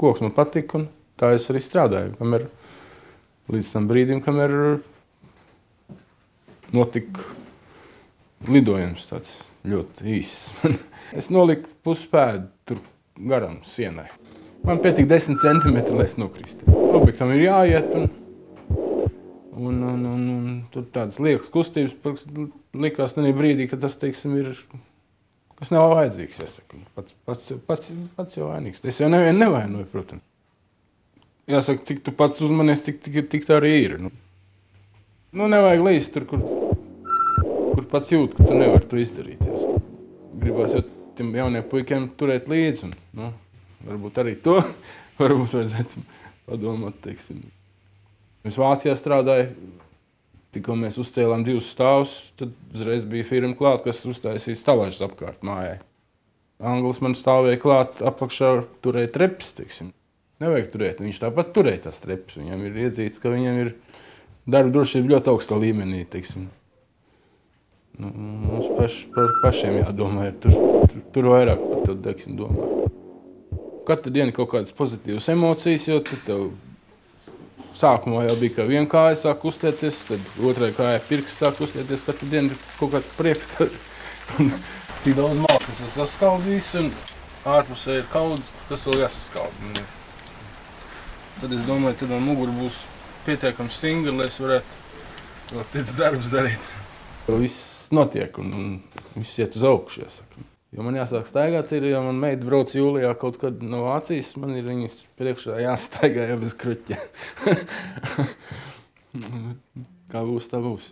koks man patika, un tā es arī strādāju. Līdz tam brīdim, kamēr notika lidojums tāds ļoti īss. Es noliku puspēdu tur garam sienai. Man pietika 10 centimetri, lai es nokristu. Objektam ir jāiet, un tur tādas liekas kustības likās tenī brīdī, ka tas, teiksim, ir, kas nav vajadzīgs, jāsaka. Pats jau vainīgs. Es jau nevienu nevainoju, protams. Jāsaka, cik tu pats uzmanies, tik tā arī ir. Nu, nevajag līst tur, kur pats jūt, ka tu nevari to izdarīt. Jāsaka. Gribās jau tiem jauniem puikiem turēt līdzi, un varbūt arī to, varbūt vajadzētu padomāt, teiksim. Mēs Vācijā strādāju, tikko mēs uzcēlām 2 stāvus, tad uzreiz bija firma klāt, kas uztaisīja stāvāžas apkārt mājai. Anglis man stāvēja klāt, apakšā turēja trepes, teiksim. Nevajag turēt, viņš tāpat turēja tās trepes. Viņam ir iedzīts, ka viņam ir darba drošība ļoti augstā līmenī, teiksim. Nu, mums pašiem jādomā, tur vairāk par to, teiksim, domā. Katru dienu kaut kādas pozitīvas emocijas, jo tad tev sākumā jau bija, ka viena kāja sāk kustēties, tad otrai kāja pirksts sāk kustēties, katru dienu kaut kāds prieks. Tik daudz malkas ir saskaldījis, un ārpusē ir kaudzes, kas vēl jāsaskalda. Tad es domāju, tad man mugura būs pietiekami stingra, lai es varētu vēl cits darbs darīt. Viss notiek, un viss iet uz augšu, jāsaka. Jo man jāsāk staigāt, ja man meita brauc jūlijā kaut kad no Vācijas, man ir viņas priekšā jāstaigā jau bez kruķa. Kā būs, tā būs.